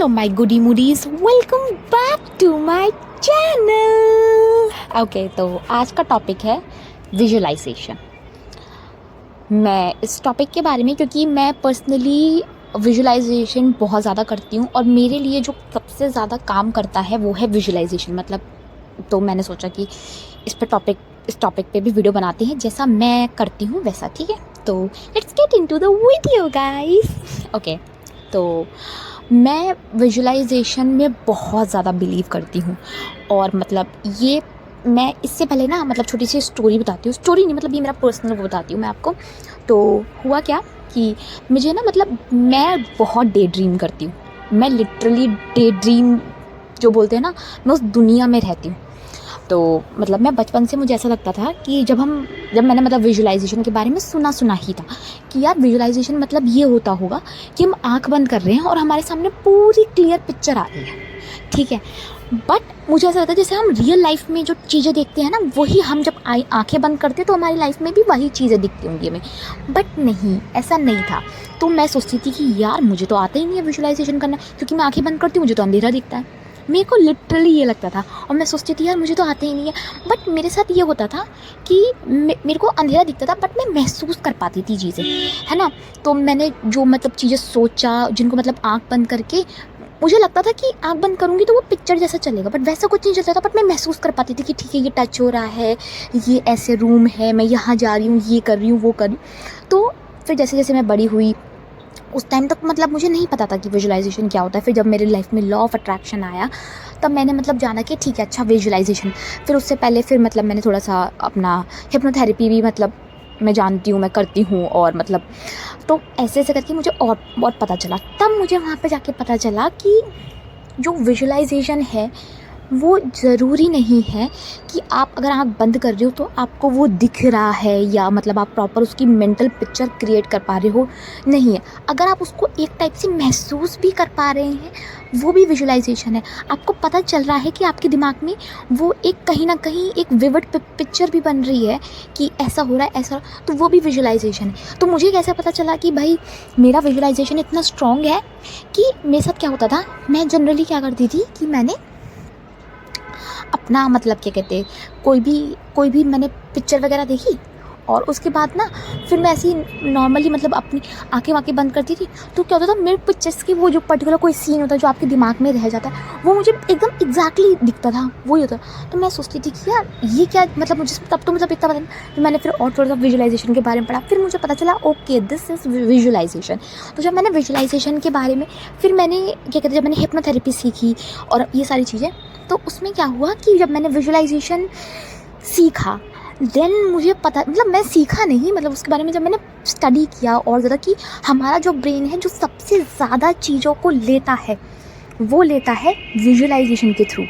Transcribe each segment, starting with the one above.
Hello my goody moodies, welcome back to my channel. Okay, तो आज का topic है विजुअलाइजेशन। मैं इस टॉपिक के बारे में क्योंकि मैं पर्सनली विजुअलाइजेशन बहुत ज़्यादा करती हूँ और मेरे लिए जो सबसे ज़्यादा काम करता है वो है विजुअलाइजेशन। मतलब तो मैंने सोचा कि इस टॉपिक पे भी वीडियो बनाते हैं, जैसा मैं करती हूँ वैसा। ठीक है, तो let's get into the video guys. Okay, तो मैं विजुअलाइजेशन में बहुत ज़्यादा बिलीव करती हूँ और मतलब ये मैं इससे पहले ना मतलब छोटी सी स्टोरी बताती हूँ। स्टोरी नहीं, मतलब ये मेरा पर्सनल वो बताती हूँ मैं आपको। तो हुआ क्या कि मुझे ना मतलब मैं बहुत डे ड्रीम करती हूँ। मैं लिटरली डे ड्रीम जो बोलते हैं ना, मैं उस दुनिया में रहती हूँ। तो मतलब मैं बचपन से मुझे ऐसा लगता था कि जब मैंने मतलब विजुअलाइजेशन के बारे में सुना ही था कि यार विजुअलाइजेशन मतलब ये होता होगा कि हम आंख बंद कर रहे हैं और हमारे सामने पूरी क्लियर पिक्चर आ रही है। ठीक है, बट मुझे ऐसा लगता है जैसे हम रियल लाइफ में जो चीज़ें देखते हैं ना, वही हम जब आंखें बंद करते हैं तो हमारी लाइफ में भी वही चीज़ें दिखती होंगी हमें। बट नहीं, ऐसा नहीं था। तो मैं सोचती थी कि यार मुझे तो आता ही नहीं है विजुअलाइजेशन करना, क्योंकि मैं आंखें बंद करती हूँ, मुझे तो अंधेरा दिखता है। मेरे को लिटरली ये लगता था और मैं सोचती थी यार मुझे तो आता ही नहीं है। बट मेरे साथ ये होता था कि मेरे को अंधेरा दिखता था बट मैं महसूस कर पाती थी चीज़ें, है ना। तो मैंने जो मतलब चीज़ें सोचा, जिनको मतलब आँख बंद करके मुझे लगता था कि आँख बंद करूँगी तो वो पिक्चर जैसा चलेगा, बट वैसा कुछ नहीं चलता था। बट मैं महसूस कर पाती थी कि ठीक है ये टच हो रहा है, ये ऐसे रूम है, मैं यहाँ जा रही हूँ, ये कर रही हूँ, वो कर रही हूँ। तो फिर जैसे जैसे मैं बड़ी हुई, उस टाइम तक मतलब मुझे नहीं पता था कि विजुअलाइजेशन क्या होता है। फिर जब मेरी लाइफ में लॉ ऑफ अट्रैक्शन आया तब मैंने मतलब जाना कि ठीक है अच्छा विजुअलाइजेशन। फिर उससे पहले फिर मतलब मैंने थोड़ा सा अपना हिप्नोथेरेपी भी मतलब मैं जानती हूँ, मैं करती हूँ। और मतलब तो ऐसे ऐसे करके मुझे और बहुत पता चला। तब मुझे वहाँ पे जाके पता चला कि जो विजुअलाइजेशन है वो ज़रूरी नहीं है कि आप अगर आँख बंद कर रहे हो तो आपको वो दिख रहा है या मतलब आप प्रॉपर उसकी मेंटल पिक्चर क्रिएट कर पा रहे हो। नहीं है, अगर आप उसको एक टाइप से महसूस भी कर पा रहे हैं वो भी विजुअलाइजेशन है। आपको पता चल रहा है कि आपके दिमाग में वो एक कहीं ना कहीं एक विविड पिक्चर भी बन रही है कि ऐसा हो रहा है, ऐसा, तो वो भी विजुअलाइजेशन है। तो मुझे कैसे पता चला कि भाई मेरा विजुअलाइजेशन इतना स्ट्रॉन्ग है कि मेरे साथ क्या होता था। मैं जनरली क्या करती थी कि मैंने अपना मतलब क्या कहते हैं, कोई भी मैंने पिक्चर वगैरह देखी और उसके बाद ना फिर मैं ऐसे ही नॉर्मली मतलब अपनी आंखें बंद करती थी। तो क्या होता था, मेरे पिक्चर्स की वो जो पर्टिकुलर कोई सीन होता है जो आपके दिमाग में रह जाता है वो मुझे एकदम एग्जैक्टली दिखता था, वही होता। तो मैं सोचती थी कि यार ये क्या, मतलब मुझे तब तो मतलब इतना पता नहीं। तो मैंने फिर और थोड़ा सा विजुअलाइजेशन के बारे में पढ़ा, फिर मुझे पता चला ओके दिस इज़ विजुअलाइजेशन। तो जब मैंने विजुअलाइजेशन के बारे में फिर मैंने क्या कहते हैं, जब मैंने हिप्नोथेरेपी सीखी और ये सारी चीज़ें, तो उसमें क्या हुआ कि जब मैंने विजुअलाइजेशन सीखा देन मुझे पता, मतलब मैं सीखा नहीं, मतलब उसके बारे में जब मैंने स्टडी किया और ज़्यादा कि हमारा जो ब्रेन है जो सबसे ज़्यादा चीज़ों को लेता है वो लेता है विजुअलाइजेशन के थ्रू।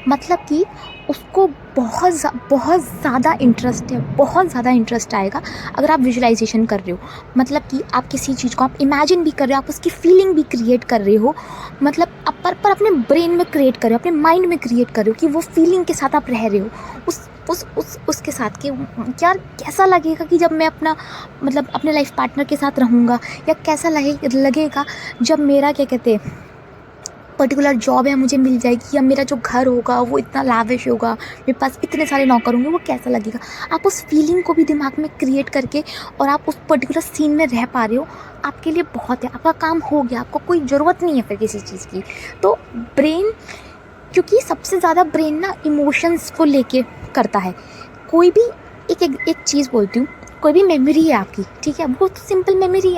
मतलब कि उसको बहुत ज़्यादा इंटरेस्ट है, बहुत ज़्यादा इंटरेस्ट आएगा अगर आप विजुअलाइजेशन कर रहे हो। मतलब कि आप किसी चीज़ को आप इमेजिन भी कर रहे हो, आप उसकी फीलिंग भी क्रिएट कर रहे हो, मतलब आप पर अपने ब्रेन में क्रिएट कर रहे हो, अपने माइंड में क्रिएट कर रहे हो कि वो फीलिंग के साथ आप रह रहे हो उसके साथ कि यार कैसा लगेगा कि जब मैं अपना मतलब अपने लाइफ पार्टनर के साथ रहूँगा, या कैसा लगेगा जब मेरा क्या कहते हैं पर्टिकुलर जॉब है मुझे मिल जाएगी, या मेरा जो घर होगा वो इतना लाविश होगा, मेरे पास इतने सारे नौकर होंगे, वो कैसा लगेगा। आप उस फीलिंग को भी दिमाग में क्रिएट करके और आप उस पर्टिकुलर सीन में रह पा रहे हो, आपके लिए बहुत है, आपका काम हो गया, आपको कोई ज़रूरत नहीं है फिर किसी चीज़ की। तो ब्रेन, क्योंकि सबसे ज़्यादा ब्रेन ना इमोशंस को लेके करता है। कोई भी एक चीज़ बोलती हूँ, कोई भी मेमोरी है आपकी, ठीक है, वो तो सिंपल मेमोरी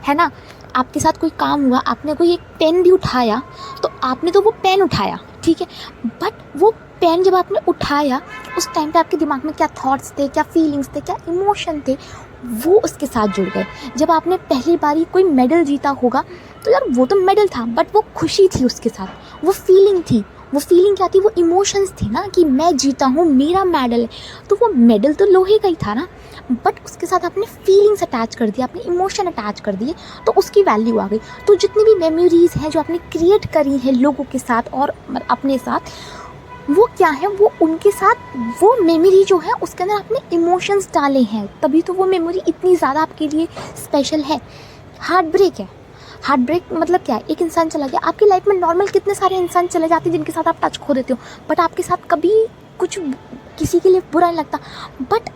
है ना। आपके साथ कोई काम हुआ, आपने कोई एक पेन भी उठाया तो आपने तो वो पेन उठाया, ठीक है, बट वो पेन जब आपने उठाया उस टाइम पे आपके दिमाग में क्या थॉट्स थे, क्या फीलिंग्स थे, क्या इमोशन थे, वो उसके साथ जुड़ गए। जब आपने पहली बारी कोई मेडल जीता होगा तो यार वो तो मेडल था बट वो खुशी थी उसके साथ, वो फीलिंग थी। वो फीलिंग क्या थी, वो इमोशंस थी ना कि मैं जीता हूँ, मेरा मेडल है। तो वो मेडल तो लोहे का ही था ना, बट उसके साथ आपने फीलिंग्स अटैच कर दिया, आपने इमोशन अटैच कर दिए, तो उसकी वैल्यू आ गई। तो जितनी भी मेमोरीज़ हैं जो आपने क्रिएट करी हैं लोगों के साथ और अपने साथ, वो क्या है, वो उनके साथ वो मेमोरी जो है उसके अंदर आपने इमोशंस डाले हैं, तभी तो वो मेमोरी इतनी ज़्यादा आपके लिए स्पेशल है। हार्ट ब्रेक है, हार्ट ब्रेक मतलब क्या है, एक इंसान चला गया। आपकी लाइफ में नॉर्मल कितने सारे इंसान चले जाते हैं जिनके साथ आप टच खो देते हो, बट आपके साथ कभी कुछ किसी के लिए बुरा नहीं लगता। बट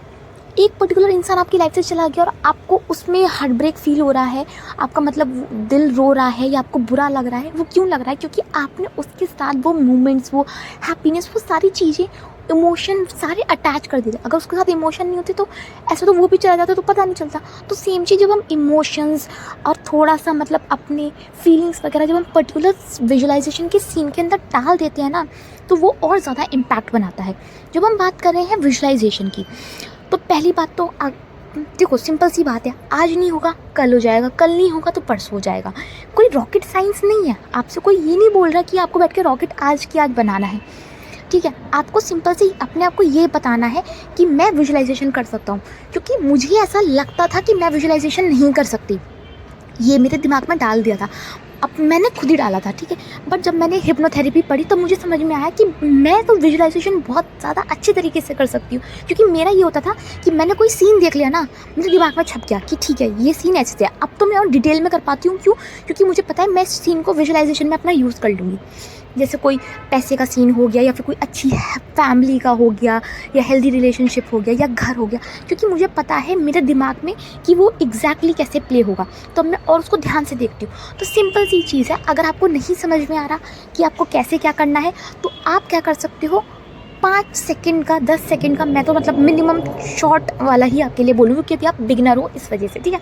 एक पर्टिकुलर इंसान आपकी लाइफ से चला गया और आपको उसमें हार्ट ब्रेक फील हो रहा है, आपका मतलब दिल रो रहा है या आपको बुरा लग रहा है। वो क्यों लग रहा है? क्योंकि आपने उसके साथ वो मोमेंट्स, वो हैप्पीनेस, वो सारी चीज़ें, इमोशन सारे अटैच कर दिए। अगर उसके साथ इमोशन नहीं होते तो ऐसा तो वो भी चला जाता तो पता नहीं चलता। तो सेम चीज़ जब हम इमोशंस और थोड़ा सा मतलब अपने फीलिंग्स वगैरह जब हम पर्टिकुलर विजुअलाइजेशन के सीन के अंदर डाल देते हैं ना, तो वो और ज़्यादा इम्पैक्ट बनाता है। जब हम बात कर रहे हैं विजुअलाइजेशन की, तो पहली बात तो देखो सिंपल सी बात है, आज नहीं होगा कल हो जाएगा, कल नहीं होगा तो परसों हो जाएगा। कोई रॉकेट साइंस नहीं है। आपसे कोई ये नहीं बोल रहा कि आपको बैठ के रॉकेट आज की आज बनाना है, ठीक है। आपको सिंपल से अपने आप को ये बताना है कि मैं विजुअलाइजेशन कर सकता हूँ, क्योंकि मुझे ऐसा लगता था कि मैं विजुअलाइजेशन नहीं कर सकती, ये मेरे दिमाग में डाल दिया था। अब मैंने खुद ही डाला था, ठीक है। बट जब मैंने हिप्नोथेरेपी पढ़ी तो मुझे समझ में आया कि मैं तो विजुअलाइजेशन बहुत ज़्यादा अच्छे तरीके से कर सकती हूँ। क्योंकि मेरा ये होता था कि मैंने कोई सीन देख लिया ना, मेरे दिमाग में छप गया कि ठीक है ये सीन ऐसे है। अब तो मैं और डिटेल में कर पाती हूँ। क्यों? क्योंकि मुझे पता है मैं इस सीन को विजुअलाइजेशन में अपना यूज़ कर लूँगी। जैसे कोई पैसे का सीन हो गया, या फिर कोई अच्छी फैमिली का हो गया, या हेल्दी रिलेशनशिप हो गया, या घर हो गया, क्योंकि मुझे पता है मेरे दिमाग में कि वो एग्जैक्टली कैसे प्ले होगा, तो मैं और उसको ध्यान से देखती हूँ। तो सिंपल सी चीज़ है, अगर आपको नहीं समझ में आ रहा कि आपको कैसे क्या करना है, तो आप क्या कर सकते हो, 5 सेकंड का, 10 सेकंड का, मैं तो मतलब मिनिमम शॉर्ट वाला ही आपके लिए बोलूँगी क्योंकि आप बिगनर हो इस वजह से, ठीक है।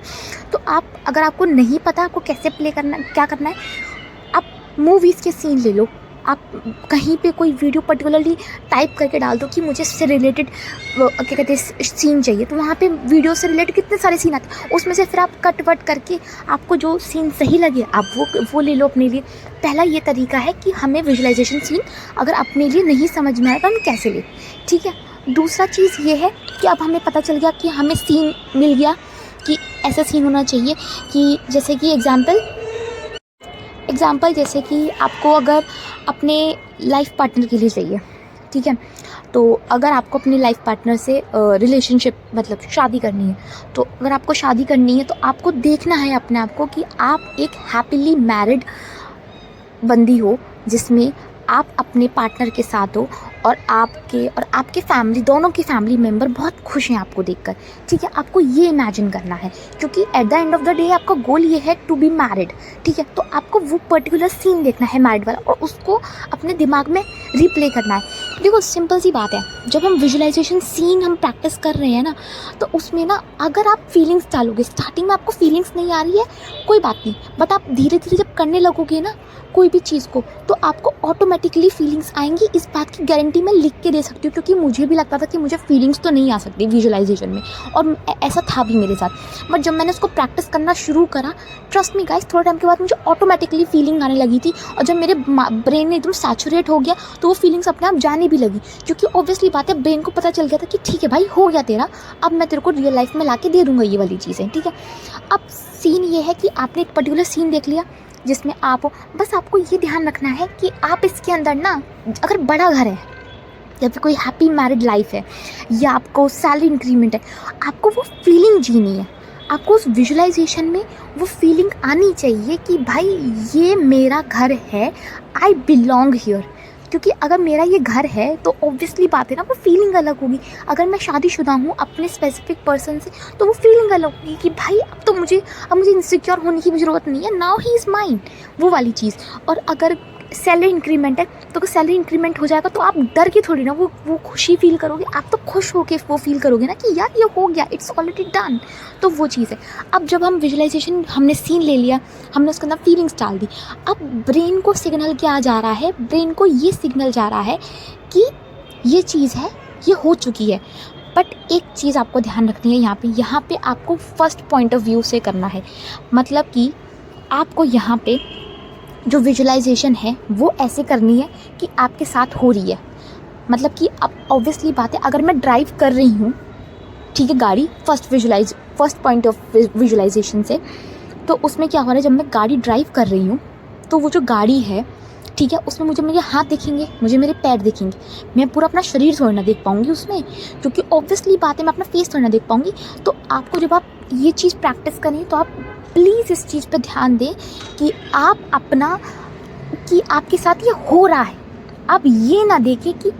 तो आप अगर आपको नहीं पता आपको कैसे प्ले करना, क्या करना है, आप मूवीज़ के सीन ले लो। आप कहीं पे कोई वीडियो पर्टिकुलरली टाइप करके डाल दो कि मुझे इससे रिलेटेड क्या कहते हैं सीन चाहिए, तो वहाँ पे वीडियो से रिलेटेड कितने सारे सीन आते हैं, उसमें से फिर आप कट वट करके आपको जो सीन सही लगे आप वो ले लो अपने लिए। पहला ये तरीका है कि हमें विजुअलाइजेशन सीन अगर अपने लिए नहीं समझ में आए तो हम कैसे लें, ठीक है। दूसरा चीज़ ये है कि अब हमें पता चल गया कि हमें सीन मिल गया कि ऐसा सीन होना चाहिए कि जैसे कि एग्ज़ाम्पल जैसे कि आपको अगर अपने लाइफ पार्टनर के लिए चाहिए, ठीक है। तो अगर आपको अपने लाइफ पार्टनर से रिलेशनशिप मतलब शादी करनी है, तो अगर आपको शादी करनी है तो आपको देखना है अपने आप को कि आप एक हैप्पीली मैरिड बंदी हो, जिसमें आप अपने पार्टनर के साथ हो और आपके फैमिली, दोनों की फैमिली मेम्बर बहुत खुश हैं आपको देखकर, ठीक है। आपको ये इमेजिन करना है, क्योंकि at the end of the day आपका गोल ये है टू बी मैरिड, ठीक है। तो आपको वो पर्टिकुलर सीन देखना है मैरिड वाला और उसको अपने दिमाग में रिप्ले करना है। देखो सिंपल सी बात है, जब हम विजुअलाइजेशन सीन हम प्रैक्टिस कर रहे हैं ना, तो उसमें ना अगर आप फीलिंग्स डालोगे, स्टार्टिंग में आपको फीलिंग्स नहीं आ रही है कोई बात नहीं, बट आप धीरे धीरे जब करने लगोगे ना कोई भी चीज़ को, तो आपको ऑटोमेटिकली फीलिंग्स आएंगी। इस बात की गारंटी मैं लिख के दे सकती हूँ, क्योंकि मुझे भी लगता था कि मुझे फीलिंग्स तो नहीं आ सकती विजुअलाइजेशन में, और ऐसा था भी मेरे साथ। बट जब मैंने उसको प्रैक्टिस करना शुरू करा, ट्रस्ट मी गाइस, थोड़ा टाइम के बाद मुझे ऑटोमेटिकली फीलिंग आने लगी थी, और जब मेरे ब्रेन में एकदम सैचुरेट हो गया तो वो फीलिंग्स अपने आप जाने भी लगी, क्योंकि ऑब्वियसली बात है ब्रेन को पता चल गया था कि ठीक है भाई हो गया तेरा, अब मैं तेरे को रियल लाइफ में ला के दे दूँगा ये वाली चीज़ें, ठीक है। अब सीन ये है कि आपने एक पर्टिकुलर सीन देख लिया जिसमें आप हो, बस आपको ये ध्यान रखना है कि आप इसके अंदर ना, अगर बड़ा घर है या फिर कोई हैप्पी मैरिड लाइफ है या आपको सैलरी इंक्रीमेंट है, आपको वो फीलिंग जीनी है। आपको उस विजुअलाइजेशन में वो फीलिंग आनी चाहिए कि भाई ये मेरा घर है, आई बिलोंग हियर। क्योंकि अगर मेरा ये घर है तो ऑब्वियसली बात है ना, वो फीलिंग अलग होगी। अगर मैं शादीशुदा हूँ अपने स्पेसिफिक पर्सन से, तो वो फीलिंग अलग होगी कि भाई अब मुझे इनसिक्योर होने की भी ज़रूरत नहीं है, नाउ ही इज़ माइन, वो वाली चीज़। और अगर सैलरी इंक्रीमेंट है तो अगर सैलरी इंक्रीमेंट हो जाएगा तो आप डर के थोड़ी ना वो खुशी फील करोगे, आप तो खुश होके वो फील करोगे ना कि यार ये हो गया, इट्स ऑलरेडी डन। तो वो चीज़ है। अब जब हम विजुअलाइजेशन, हमने सीन ले लिया, हमने उसके अंदर फीलिंग्स डाल दी, अब ब्रेन को सिग्नल क्या जा रहा है, ब्रेन को ये सिग्नल जा रहा है कि ये चीज़ है, ये हो चुकी है। बट एक चीज़ आपको ध्यान रखनी है यहाँ पे आपको फर्स्ट पॉइंट ऑफ व्यू से करना है। मतलब कि आपको यहाँ पे जो विजुअलाइजेशन है वो ऐसे करनी है कि आपके साथ हो रही है। मतलब कि अब ऑब्वियसली बात है, अगर मैं ड्राइव कर रही हूँ, ठीक है, गाड़ी, फर्स्ट पॉइंट ऑफ विजुअलाइजेशन से, तो उसमें क्या हो रहा है, जब मैं गाड़ी ड्राइव कर रही हूँ तो वो जो गाड़ी है, ठीक है, उसमें मुझे मेरे हाथ दिखेंगे, मुझे मेरे पैर दिखेंगे, मैं पूरा अपना शरीर थोड़ा ना देख पाऊँगी उसमें, क्योंकि ऑब्वियसली बात है मैं अपना फेस थोड़ा ना देख पाऊँगी। तो आपको जब आप ये चीज़ प्रैक्टिस करें तो आप प्लीज़ इस चीज़ पे ध्यान दें कि आप अपना कि आपके साथ ये हो रहा है। आप ये ना देखें कि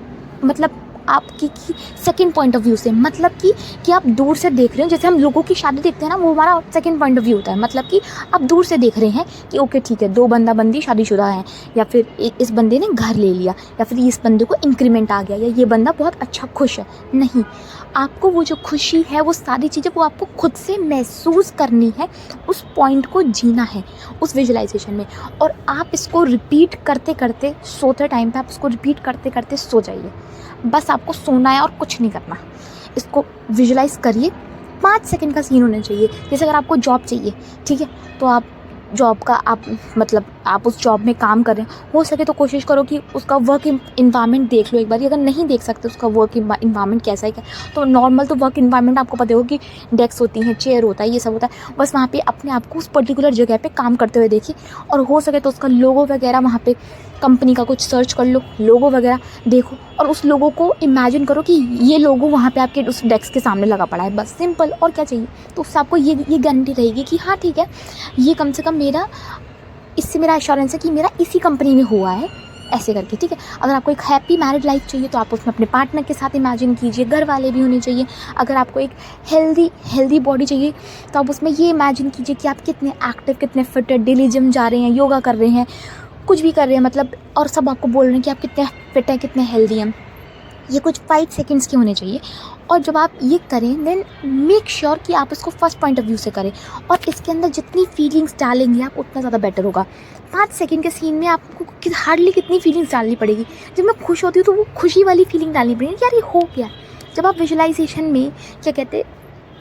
मतलब आपकी की सेकंड पॉइंट ऑफ व्यू से, मतलब कि आप दूर से देख रहे हो। जैसे हम लोगों की शादी देखते हैं ना, वो हमारा सेकंड पॉइंट ऑफ व्यू होता है। मतलब कि आप दूर से देख रहे हैं कि ओके ठीक है, 2 बंदा बंदी शादीशुदा हैं, या फिर इस बंदे ने घर ले लिया, या फिर इस बंदे को इंक्रीमेंट आ गया, या ये बंदा बहुत अच्छा खुश है। नहीं, आपको वो जो खुशी है, वो सारी चीज़ें वो आपको खुद से महसूस करनी है, उस पॉइंट को जीना है उस विजुअलाइजेशन में। और आप इसको रिपीट करते करते सोते टाइम पे आप इसको रिपीट करते करते सो जाइए। बस आपको सोना है और कुछ नहीं करना। इसको विजुलाइज करिए। 5 सेकंड का सीन होना चाहिए। जैसे अगर आपको जॉब चाहिए, ठीक है, तो आप जॉब का आप उस जॉब में काम कर रहे हैं, हो सके तो कोशिश करो कि उसका वर्क इन्वायरमेंट देख लो एक बार। अगर नहीं देख सकते उसका वर्क इन्वायरमेंट कैसा है, तो नॉर्मल तो वर्क इन्वायरमेंट आपको पता होगा कि डेस्क होती हैं, चेयर होता है, ये सब होता है। बस वहाँ पे अपने आप को उस पर्टिकुलर जगह पे काम करते हुए देखिए, और हो सके तो उसका लोगो वगैरह वहाँ पे कंपनी का कुछ सर्च कर लो, लोगो वगैरह देखो, और उस लोगो को इमेजिन करो कि ये लोगो वहाँ पे आपके उस डेस्क के सामने लगा पड़ा है। बस सिंपल, और क्या चाहिए। तो उससे आपको ये गारंटी रहेगी कि हाँ ठीक है, ये कम से कम इससे मेरा एश्योरेंस है कि मेरा इसी कंपनी में हुआ है, ऐसे करके, ठीक है। अगर आपको एक हैप्पी मैरिड लाइफ चाहिए तो आप उसमें अपने पार्टनर के साथ इमेजिन कीजिए, घर वाले भी होने चाहिए। अगर आपको एक हेल्दी बॉडी चाहिए तो आप उसमें ये इमेजिन कीजिए कि आप कितने एक्टिव, कितने फिट है, डेली जिम जा रहे हैं, योगा कर रहे हैं, कुछ भी कर रहे हैं, मतलब, और सब आपको बोल रहे हैं कि आप कितने फिट हैं, कितने हेल्दी हैं। ये कुछ 5 सेकंड्स के होने चाहिए। और जब आप ये करें, देन मेक श्योर कि आप इसको फर्स्ट पॉइंट ऑफ व्यू से करें, और इसके अंदर जितनी फीलिंग्स डालेंगे आप, उतना ज़्यादा बेटर होगा। 5 सेकंड के सीन में आपको हार्डली कितनी फीलिंग्स डालनी पड़ेगी। जब मैं खुश होती हूँ तो वो खुशी वाली फीलिंग डालनी पड़ेगी, यार ये हो गया। जब आप विजुअलाइजेशन में क्या कहते हैं,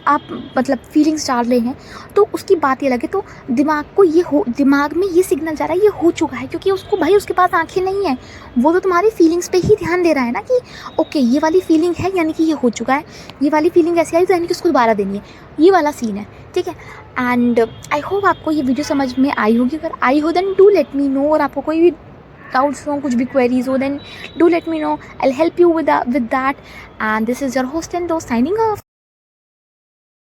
आप मतलब फीलिंग्स डाल रहे हैं, तो उसकी बात ये लगे, तो दिमाग में ये सिग्नल जा रहा है ये हो चुका है, क्योंकि उसको भाई उसके पास आंखें नहीं है, वो तो तुम्हारी फीलिंग्स पे ही ध्यान दे रहा है ना कि ओके ये वाली फीलिंग है, यानी कि ये हो चुका है, ये वाली फीलिंग ऐसी आई तो यानी कि उसको दोबारा देनी है, ये वाला सीन है, ठीक है। एंड आई होप आपको ये वीडियो समझ में आई होगी। अगर आई हो then do let me know, और आपको कोई भी डाउट्स हो, कुछ भी क्वेरीज हो, then do let me know, I will help you with that. And this is your host and दोस्त साइनिंग ऑफ।